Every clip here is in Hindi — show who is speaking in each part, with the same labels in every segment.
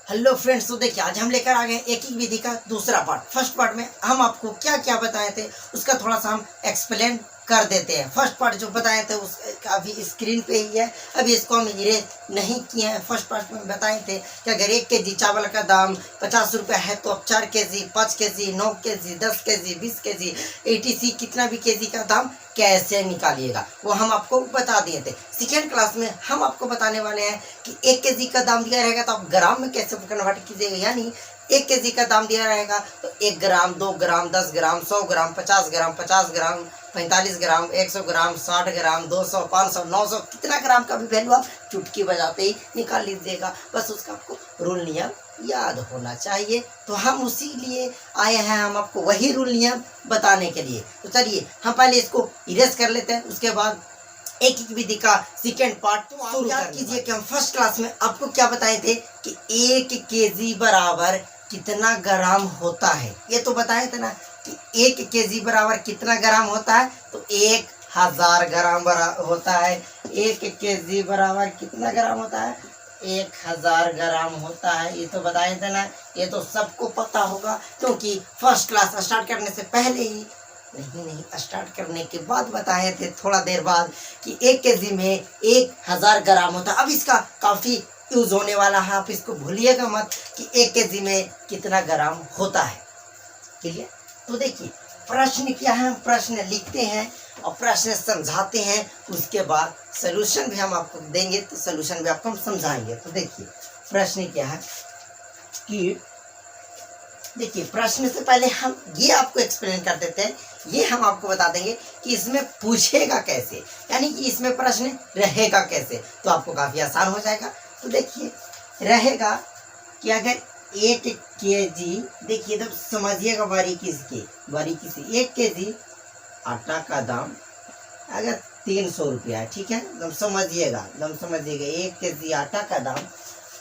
Speaker 1: हेलो फ्रेंड्स, तो देखिए आज हम लेकर आ गए एक ही विधि का दूसरा पार्ट। फर्स्ट पार्ट में हम आपको क्या क्या बताए थे उसका थोड़ा सा हम एक्सप्लेन कर देते हैं। फर्स्ट पार्ट जो बताए थे उस अभी स्क्रीन पे ही है, अभी इसको हम इरेज नहीं किए हैं। फर्स्ट पार्ट में बताए थे कि अगर 1 केजी चावल का दाम 50 रुपये है तो अब 4 KG, 5 KG, 9 KG, 10 KG, 20 KG, etc कितना भी केजी का दाम कैसे निकालिएगा वो हम आपको बता दिए थे। सेकेंड क्लास में हम आपको बताने वाले हैं कि 1 केजी का दाम दिया रहेगा तो आप ग्राम में कैसे कन्वर्ट कीजिएगा। यानी 1 केजी का दाम दिया रहेगा तो 1 ग्राम, 2 ग्राम, 10 ग्राम, 100 ग्राम, 50 ग्राम, 50 ग्राम, 45 ग्राम, 100 ग्राम, 60 ग्राम, 200, 500, 900 कितना ग्राम का भी वैल्यू आप चुटकी बजाते ही निकाल लीजिएगा। बस उसका आपको रूल नियम याद होना चाहिए। तो हम उसी लिए आए हैं, हम आपको वही रूल नियम बताने के लिए। तो चलिए हम पहले इसको इरेज कर लेते हैं, उसके बाद एक एक विधि का सेकेंड पार्ट तो आप याद कीजिए कि हम फर्स्ट क्लास में आपको क्या बताए थे कि 1 केजी बराबर कितना ग्राम होता है। ये तो बताए थे ना कि 1 केजी बराबर कितना ग्राम होता है, तो 1000 ग्राम बराबर होता है। 1 केजी बराबर कितना ग्राम होता है, 1000 ग्राम होता है। ये तो बताए थे ना, ये तो सबको पता होगा क्योंकि फर्स्ट क्लास स्टार्ट करने से पहले ही नहीं स्टार्ट करने के बाद बताए थे थोड़ा देर बाद कि 1 केजी में 1000 ग्राम होता है। अब इसका काफ़ी यूज होने वाला है, आप इसको भूलिएगा मत कि 1 केजी में कितना ग्राम होता है। क्लियर? तो देखिए प्रश्न क्या है, हम प्रश्न लिखते हैं और प्रश्न समझाते हैं, उसके बाद सलूशन भी हम आपको देंगे, तो सलूशन भी आपको हम समझाएंगे। तो देखिए प्रश्न क्या है कि देखिए प्रश्न से पहले हम ये आपको एक्सप्लेन कर देते हैं, ये हम आपको बता देंगे कि इसमें पूछेगा कैसे, यानी कि इसमें प्रश्न रहेगा कैसे, तो आपको काफ़ी आसान हो जाएगा। तो देखिए रहेगा कि अगर 1 केजी, देखिए तब समझिएगा बारीकी से 1 केजी आटा का दाम अगर 300 रुपया है, ठीक है, एकदम समझिएगा 1 केजी आटा का दाम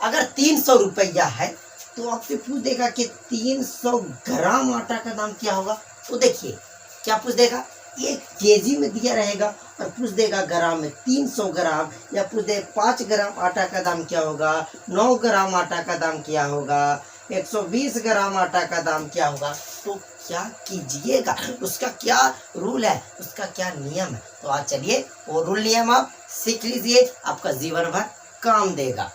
Speaker 1: अगर 300 रुपया है तो आपसे पूछ देगा कि 300 ग्राम आटा का दाम क्या होगा। तो देखिए क्या पूछ देगा, 1 केजी में दिया रहेगा और पूछ देगा ग्राम में 300 ग्राम, या पूछ दे 5 ग्राम आटा का दाम क्या होगा, 9 ग्राम आटा का दाम क्या होगा, 120 ग्राम आटा का दाम क्या होगा। तो क्या कीजिएगा, उसका क्या रूल है, उसका क्या नियम है, तो आज चलिए वो रूल नियम आप सीख लीजिए, आपका जीवन भर काम देगा।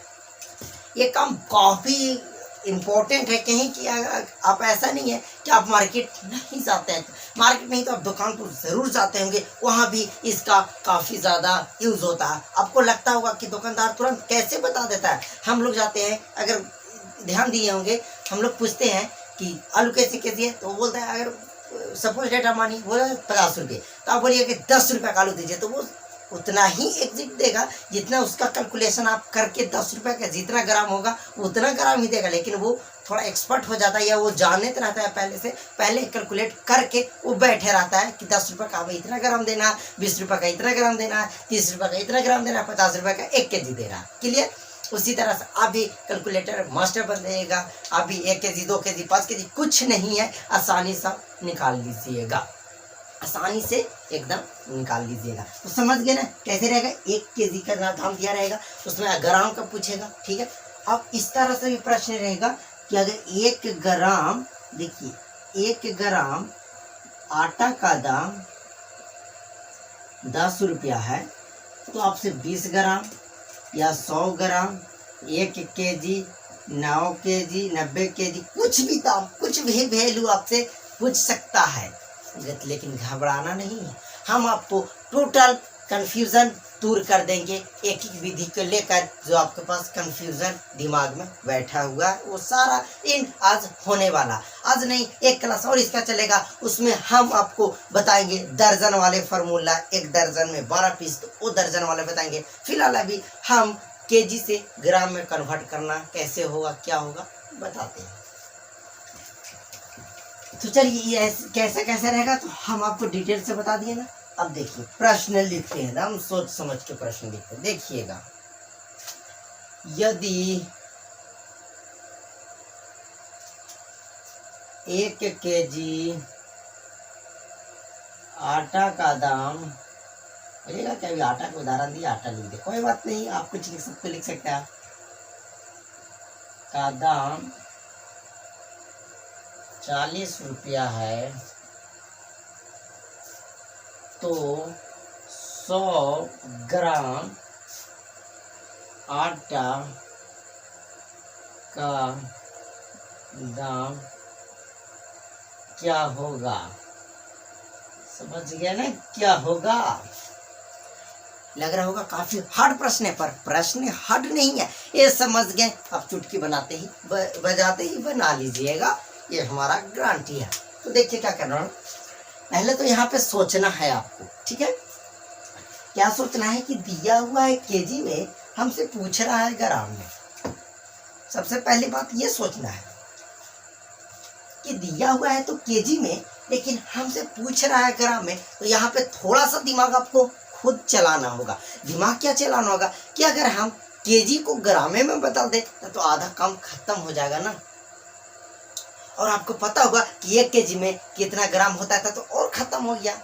Speaker 1: ये काम काफ़ी इम्पोर्टेंट है, कहीं कि आप ऐसा नहीं है कि आप मार्केट नहीं जाते हैं, मार्केट नहीं तो आप दुकान पर ज़रूर जाते होंगे, वहाँ भी इसका काफ़ी ज़्यादा यूज़ होता है। आपको लगता होगा कि दुकानदार तुरंत कैसे बता देता है। हम लोग जाते हैं, अगर ध्यान दिए होंगे, हम लोग पूछते हैं कि आलू कैसे केजी है, तो वो बोलता है, अगर सपोज डेटा मानिए बोला 50 रुपये, तो आप बोलिए कि 10 रुपये का आलू दीजिए, तो वो उतना ही एग्जिट देगा जितना उसका कैलकुलेशन आप करके 10 रुपये का जितना ग्राम होगा उतना ग्राम ही देगा। लेकिन वो थोड़ा एक्सपर्ट हो जाता है, या वो जानते रहता है पहले से, पहले कैलकुलेट करके वो बैठे रहता है कि 10 रुपये का हमें इतना ग्राम देना है, 20 रुपये का इतना ग्राम देना है, 30 रुपये का इतना ग्राम देना है, 50 रुपये का 1 केजी देना है। क्लियर? उसी तरह से आप भी कैलकुलेटर मास्टर बन जाइएगा। आप भी 1 केजी, 2 केजी, 5 केजी कुछ नहीं है, आसानी से निकाल लीजिएगा, आसानी से एकदम निकाल लीजिएगा। तो समझ गए ना कैसे रहेगा, 1 केजी का दाम दिया रहेगा, उसमें ग्राम का पूछेगा, ठीक है। अब इस तरह से भी प्रश्न रहेगा कि अगर 1 ग्राम, देखिए 1 ग्राम आटा का दाम 10 रुपया है, तो आपसे 20 ग्राम या 100 ग्राम, 1 केजी, 9 केजी, 90 केजी, कुछ भी दाम, कुछ भी वैल्यू आपसे पूछ सकता है। लेकिन घबराना नहीं है, हम आपको टोटल कंफ्यूजन दूर कर देंगे एक एक विधि को लेकर। जो आपके पास कंफ्यूजन दिमाग में बैठा हुआ है वो सारा इन आज होने वाला, आज नहीं 1 क्लास और इसका चलेगा, उसमें हम आपको बताएंगे दर्जन वाले फार्मूला, 1 दर्जन में 12 पीस, तो वो दर्जन वाले बताएंगे। फिलहाल अभी हम केजी से ग्राम में कन्वर्ट करना कैसे होगा, क्या होगा बताते हैं। तो चलिए ये कैसे कैसे रहेगा तो हम आपको डिटेल से बता दिए ना। अब देखिए प्रश्न लिखते हैं, हम सोच समझ के प्रश्न लिखते हैं। देखिएगा, यदि 1 केजी आटा का दाम रहेगा, क्या अभी आटा का उदाहरण दिया, आटा लिख दे, कोई बात नहीं, आप कुछ लिख सकते हैं। का दाम 40 रुपया है तो 100 ग्राम आटा का दाम क्या होगा? समझ गया ना क्या होगा? लग रहा होगा काफी हार्ड प्रश्न है, पर प्रश्न हार्ड नहीं है, ये समझ गए। आप चुटकी बनाते ही बजाते ही बना लीजिएगा, ये हमारा गारंटी है। तो देखिए क्या करना है, पहले तो यहाँ पे सोचना है आपको, ठीक है? क्या सोचना है कि दिया हुआ है केजी में, हमसे पूछ रहा है ग्राम में। सबसे पहली बात ये सोचना है कि दिया हुआ है तो केजी में, लेकिन हमसे पूछ रहा है ग्राम में, तो यहाँ पे थोड़ा सा दिमाग आपको खुद चलाना होगा। दिमाग क्या चलाना होगा कि अगर हम केजी को ग्रामे में बता दे तो आधा काम खत्म हो जाएगा ना। और आपको पता होगा कि 1 केजी में कितना ग्राम होता है, तो और खत्म हो गया।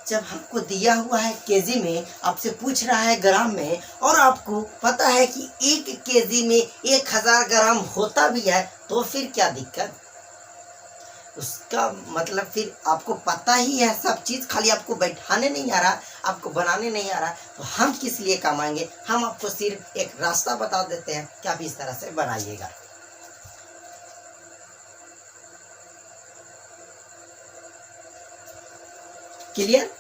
Speaker 1: जब हमको दिया हुआ है केजी में, आपसे पूछ रहा है ग्राम में, और आपको पता है कि 1 केजी में 1000 ग्राम होता भी है, तो फिर क्या दिक्कत? उसका मतलब फिर आपको पता ही है सब चीज़, खाली आपको बैठाने नहीं आ रहा, आपको बनाने नहीं आ रहा, तो हम किस लिए काम आएंगे? हम आपको सिर्फ एक रास्ता बता देते हैं कि आप इस तरह से बनाइएगा। क्लियर?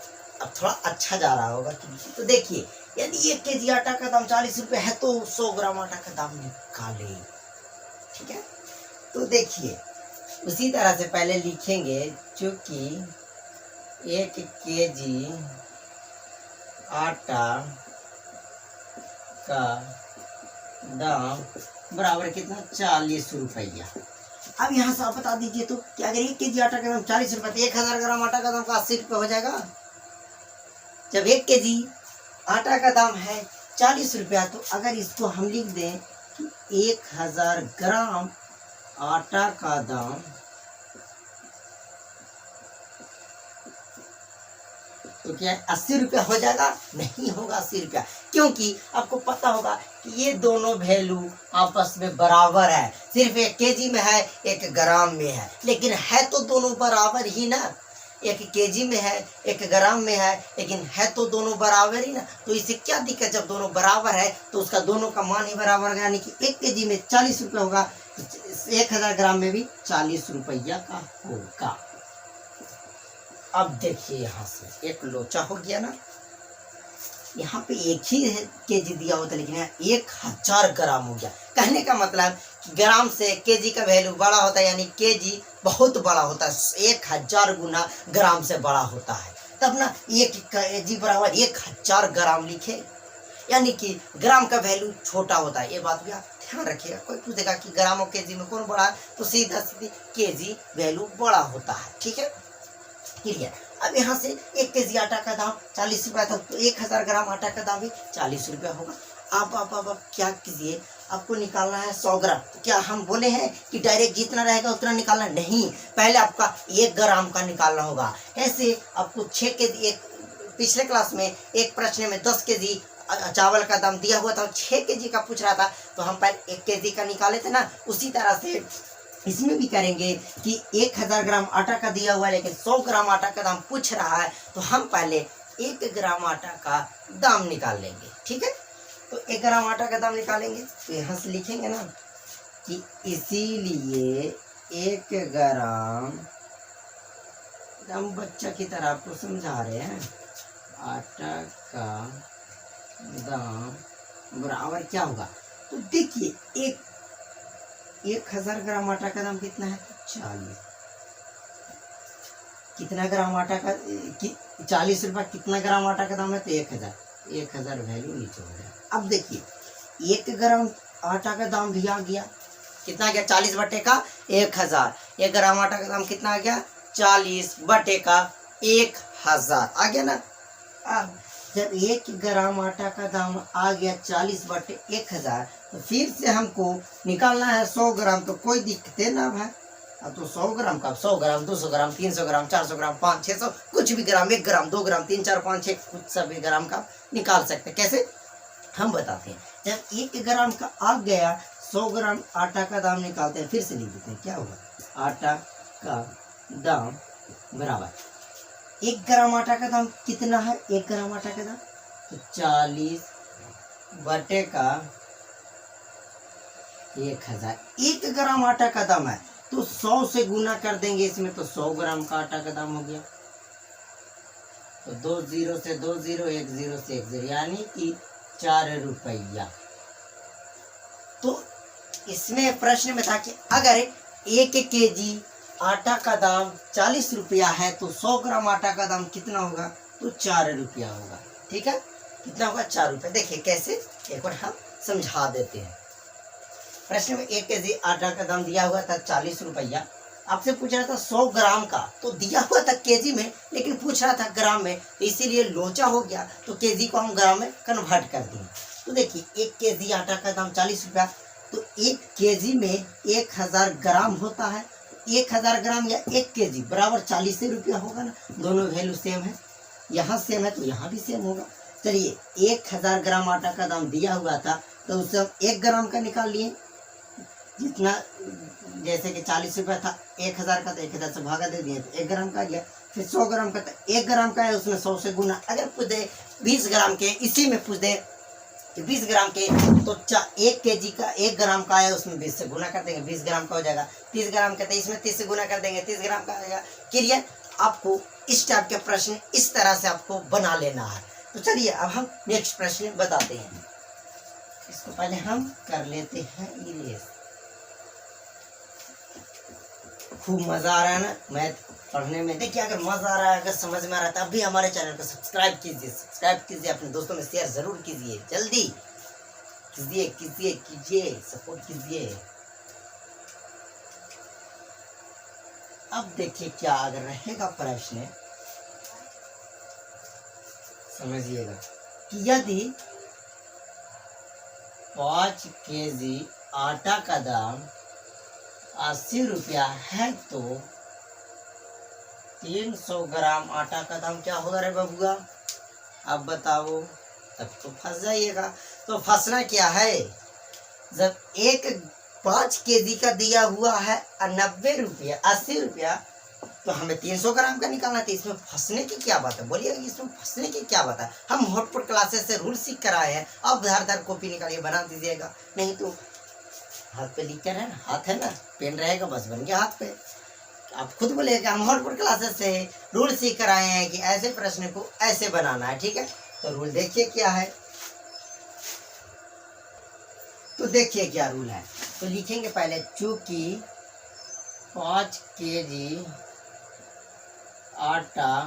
Speaker 1: अब थोड़ा अच्छा जा रहा होगा। तो देखिए, यदि 1 केजी आटा का दाम 40 रुपये है तो 100 ग्राम आटा का दाम निकाले, ठीक है? तो देखिए, उसी तरह से पहले लिखेंगे, चूंकि 1 केजी आटा का दाम बराबर कितना? 40 रुपया। अब यहाँ से आप बता दीजिए तो कि अगर 1 केजी आटा का दाम 40 रुपये, तो 1000 ग्राम आटा का दाम 80 रुपये हो जाएगा। जब 1 केजी आटा का दाम है 40 रुपया, तो अगर इसको हम लिख दें कि 1000 ग्राम आटा का दाम तो क्या 80 रुपया हो जाएगा? नहीं होगा 80 रुपया, क्योंकि आपको पता होगा कि ये दोनों वैल्यू आपस में बराबर है। सिर्फ 1 केजी में है, 1 ग्राम में है, लेकिन है तो दोनों बराबर ही ना। 1 केजी में है, 1 ग्राम में है, लेकिन है तो दोनों बराबर ही ना। तो इससे क्या दिक्कत? जब दोनों बराबर है तो उसका दोनों का मान ही बराबर है, यानी कि 1 केजी में 40 रुपये होगा, 1000 ग्राम में भी 40 रुपया का होगा। अब देखिए, यहाँ से एक लोचा हो गया ना। यहाँ पे 1 ही केजी दिया होता, लेकिन यहाँ 1000 ग्राम हो गया। कहने का मतलब कि ग्राम से केजी का वैल्यू बड़ा होता है, यानी केजी बहुत बड़ा होता है, 1000 गुना ग्राम से बड़ा होता है। तब ना 1 केजी बराबर 1000 ग्राम लिखे, यानी कि ग्राम का वैल्यू छोटा होता है। ये बात भी आप ध्यान रखिएगा। कोई पूछेगा कि ग्राम और केजी में कौन बड़ा है, तो सीधा सीधी केजी वैल्यू बड़ा होता है, ठीक है? क्लियर? अब यहाँ से 1 केजी आटा का दाम 40 रुपया था, तो 1000 ग्राम आटा का दाम भी 40 रुपया होगा। आप क्या कीजिए, आपको निकालना है 100 ग्राम। तो क्या हम बोले हैं कि डायरेक्ट जितना रहेगा उतना निकालना? नहीं, पहले आपका 1 ग्राम का निकालना होगा। ऐसे आपको 6 केजी, एक पिछले क्लास में एक प्रश्न में 10 केजी चावल का दाम दिया हुआ था, 6 केजी का पूछ रहा था, तो हम पहले 1 केजी का निकाले थे ना। उसी तरह से इसमें भी करेंगे कि 1000 ग्राम आटा का दिया हुआ है, लेकिन 100 ग्राम आटा का दाम पूछ रहा है, तो हम पहले 1 ग्राम आटा का दाम निकाल लेंगे, ठीक है? तो 1 ग्राम आटा का दाम निकालेंगे, तो यहाँ से लिखेंगे ना कि इसीलिए 1 ग्राम, हम बच्चा की तरह आपको समझा रहे हैं, आटा का दाम बराबर क्या होगा? तो देखिए, 1000 ग्राम आटा का दाम कितना है? 40। कितना ग्राम आटा का 40 रुपया, कितना ग्राम आटा का दाम है? तो 1000 वैल्यू नीचे हो गया। अब देखिए, 1 ग्राम आटा का दाम भी आ गया, कितना आ गया? 40 बटे का 1000। 1 ग्राम आटा का दाम कितना आ गया? 40 बटे का 1000 आ गया ना। अब जब 1 ग्राम आटा का दाम आ गया 40 बटे 1000, तो फिर से हमको निकालना है 100 ग्राम। तो कोई दिक्कत ना भाई, अब तो 100 ग्राम का 100 ग्राम, 200 ग्राम, 300 ग्राम, 400 ग्राम, 500, 600, कुछ भी ग्राम, 1 ग्राम, 2 ग्राम, 3, 4, 5, 6, कुछ सभी ग्राम का निकाल सकते हैं। कैसे? हम बताते हैं। जब 1 ग्राम का आ गया 100 ग्राम आटा का दाम निकालते हैं, फिर से लिख देते हैं क्या होगा। आटा का दाम बराबर 1 ग्राम आटा का दाम कितना है, 1 ग्राम आटा का दाम तो 40 बटे का 1000। 1 ग्राम आटा का दाम है तो 100 से गुना कर देंगे इसमें, तो 100 ग्राम का आटा का दाम हो गया। तो 2 0 से 2 0, 1 0 से 1 0, यानी कि 4 रुपया। तो इसमें प्रश्न में था कि अगर 1 केजी आटा का दाम 40 रुपया है तो 100 ग्राम आटा का दाम कितना होगा, तो 4 रुपया होगा। ठीक है, कितना होगा, 4 रुपया। देखिए कैसे, एक बार हम समझा देते हैं। प्रश्न में 1 केजी आटा का दाम दिया हुआ था 40 रुपया, आपसे पूछ रहा था 100 ग्राम का, तो दिया हुआ था केजी में लेकिन पूछ रहा था ग्राम में, तो इसीलिए लोचा हो गया, तो केजी को हम ग्राम में कन्वर्ट कर देंगे। तो देखिए 1 केजी आटा का दाम 40 रुपया, तो 1 केजी में 1000 ग्राम होता है। 1000 ग्राम या 1 केजी बराबर 40 रुपया होगा ना, दोनों वैल्यू सेम है, यहाँ सेम है तो यहाँ भी सेम होगा। चलिए 1000 ग्राम आटा का दाम दिया हुआ था तो उससे हम 1 ग्राम का निकाल लिए, जितना जैसे कि 40 रुपया था, 1000 का, तो 1000 से भागा दे दिए तो 1 ग्राम का आ गया। फिर 100 ग्राम का, तो 1 ग्राम का है उसमें 100 से गुना। अगर पूछ दे 20 ग्राम के, इसी में पूछ दे कि 20 ग्राम के, तो 1 केजी का 1 ग्राम का है उसमें 20 से गुना कर देंगे, 20 ग्राम का हो जाएगा। 30 ग्राम का, तो इसमें 30 से गुना कर देंगे, 30 ग्राम का आएगा। क्लियर, आपको इस टाइप के प्रश्न इस तरह से आपको बना लेना है। तो चलिए अब हम नेक्स्ट प्रश्न बताते हैं। इसको पहले हम कर लेते हैं इरेज। खूब मजा आ रहा है ना मैथ पढ़ने में। देखिए अगर मजा आ रहा है, अगर समझ में आ रहा है, तब भी हमारे चैनल को सब्सक्राइब कीजिए, अपने दोस्तों में शेयर जरूर कीजिए, जल्दी कीजिए, सपोर्ट कीजिए। अब देखिए क्या अगर रहेगा प्रश्न, समझिएगा कि यदि 5 केजी आटा का दाम 80 रुपया है तो 300 ग्राम आटा का दाम क्या होगा रे बबुआ, आप बताओ। तब तो फंस जाइएगा। तो फंसना क्या है, जब 5 केजी का दिया हुआ है 90 रुपया 80 रुपया, तो हमें 300 ग्राम का निकालना था। इसमें फंसने की क्या बात है, बोलिए इसमें फंसने की क्या बात है। हम हॉटपुट क्लासेस से रूल सीख कर आए हैं, आप धार कॉपी निकालिए बना दीजिएगा, नहीं तो हाथ पे लिख कर है ना, हाथ है ना, पेन रहेगा बस बन गया हाथ पे। आप खुद बोलिएगा हम हॉटपुट क्लासेस से रूल सीख कर आए हैं कि ऐसे प्रश्न को ऐसे बनाना है। ठीक है, तो रूल देखिए क्या है, तो देखिए क्या रूल है। तो लिखेंगे पहले, चूंकि 5 केजी आटा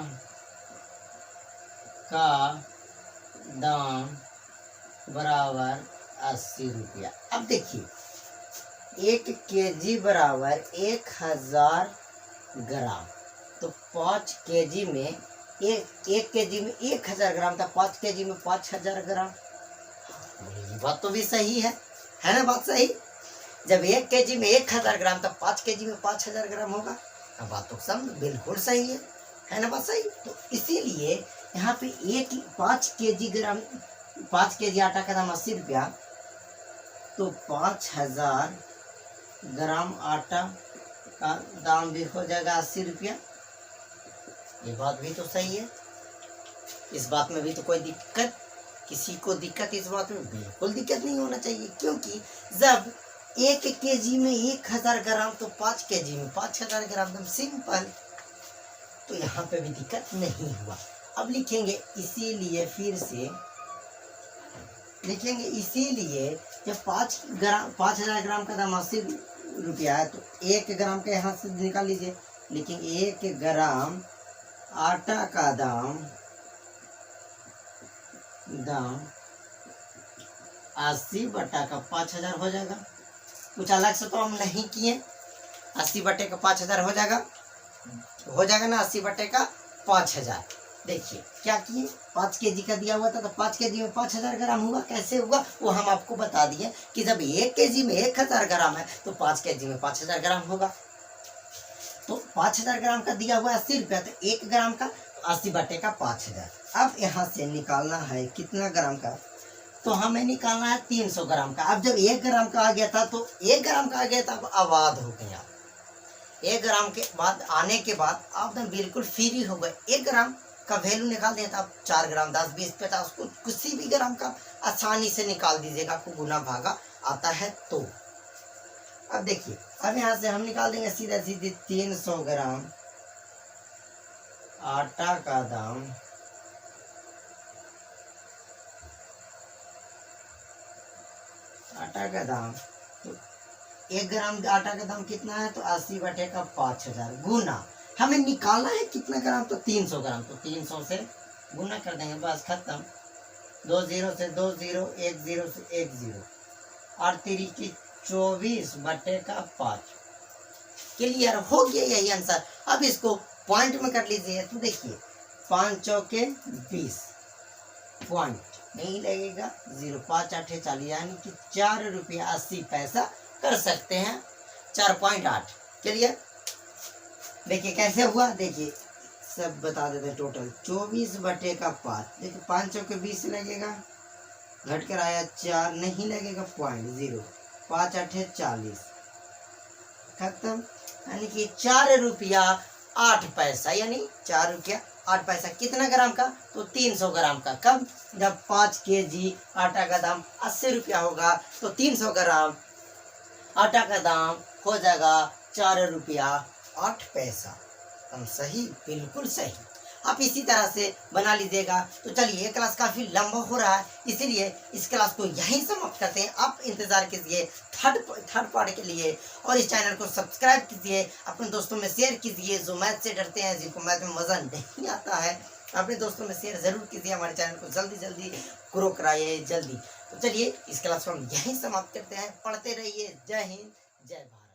Speaker 1: का दाम बराबर 80 रुपया। अब देखिए 1 केजी बराबर 1000 ग्राम, तो 5 केजी में एक केजी में 1000 ग्राम था, 5 केजी में 5000 ग्राम। ये बात तो भी सही है ना, बात सही। जब 1 केजी में 1000 ग्राम था, 5 केजी में 5000 ग्राम होगा। अब बात तो सब बिल्कुल सही है ना, बात सही। तो इसीलिए यहाँ पे 5 केजी आटा का दाम 80 रुपया, तो 5000 ग्राम आटा का दाम भी हो जाएगा 80 रुपया। ये बात भी तो सही है, इस बात में भी तो कोई दिक्कत, किसी को दिक्कत इस बात में बिल्कुल दिक्कत नहीं होना चाहिए, क्योंकि जब 1 केजी में 1000 ग्राम तो 5 केजी में 5000 ग्राम, एकदम सिंपल। तो यहाँ पे भी दिक्कत नहीं हुआ। अब लिखेंगे इसीलिए, फिर से लिखेंगे इसीलिए जब 5000 ग्राम का दाम 80 रुपया है, तो 1 ग्राम के यहाँ से निकाल लीजिए, लेकिन 1 ग्राम आटा का दाम 80 बटा का 5000 हो जाएगा। कुछ अलग से तो हम नहीं किए, 80 बटे का 5000 हो जाएगा ना, 80 बटे का 5000। देखिए क्या किए, 5 केजी का दिया हुआ था तो 5 केजी में 5000 ग्राम हुआ। कैसे हुआ वो हम आपको बता दिए कि जब 1 केजी में 1000 ग्राम है तो 5 केजी में 5000 ग्राम होगा। तो 5000 ग्राम का दिया हुआ 80 रुपया, तो 1 ग्राम का 80 बटे का 5000। अब यहाँ से निकालना है कितना ग्राम का, तो हमें निकालना है 300 ग्राम का। अब जब 1 ग्राम का आ गया था तो 1 ग्राम का आ गया था, अब आबाद हो गया। 1 ग्राम के बाद आने के बाद आप तो बिल्कुल फ्री हो गए। 1 ग्राम का वैल्यू निकाल दिया था, आप 4 ग्राम 10 20 50 को किसी भी ग्राम का आसानी से निकाल दीजिएगा, आपको गुना भागा आता है। तो अब देखिए, अब यहाँ से हम निकाल देंगे सीधा सीधे 300 ग्राम आटा का दाम, आटा का दाम तो 1 ग्राम आटा का दाम कितना है, तो 80 बटे का 5000 गुना हमें निकालना है कितना ग्राम, तो 300 ग्राम। तो 300 से गुना कर देंगे, बस खत्म। 2 0 से 2 0, 1 0 से 1 0, और 3 की 24 बटे का 5। क्लियर हो गया यही आंसर। अब इसको पॉइंट में कर लीजिए। तो देखिए 5 चौके 20, पॉइंट नहीं लगेगा, 0 5 8 40, यानी कि 4 रुपया 80 पैसा कर सकते हैं। 4.8। क्लियर। देखिए कैसे हुआ, देखिए सब बता देते हैं। टोटल 24 बटे का 5, देखिए 5 चौके 20 लगेगा, घट कर आया 4, नहीं लगेगा, पॉइंट 0 5 8 40, खत्म। यानी कि 4 रुपया 8 पैसा, यानी 4 रुपया 8 पैसा कितना ग्राम का, तो 300 ग्राम का। कब, जब 5 केजी आटा का दाम 80 रुपया होगा, तो 300 ग्राम आटा का दाम हो जाएगा 4 रुपया 8 पैसा। हम सही, बिल्कुल सही। आप इसी तरह से बना लीजिएगा। तो चलिए, ये क्लास काफ़ी लंबा हो रहा है, इसीलिए इस क्लास को यहीं समाप्त करते हैं। आप इंतज़ार कीजिए थर्ड पार्ट के लिए, और इस चैनल को सब्सक्राइब कीजिए, अपने दोस्तों में शेयर कीजिए जो मैथ से डरते हैं, जिनको मैथ में मज़ा नहीं आता है, अपने दोस्तों में शेयर ज़रूर कीजिए। हमारे चैनल को जल्दी ग्रो कराइए जल्दी। तो चलिए, इस क्लास को हम यहीं समाप्त करते हैं। पढ़ते रहिए। जय हिंद, जय भारत।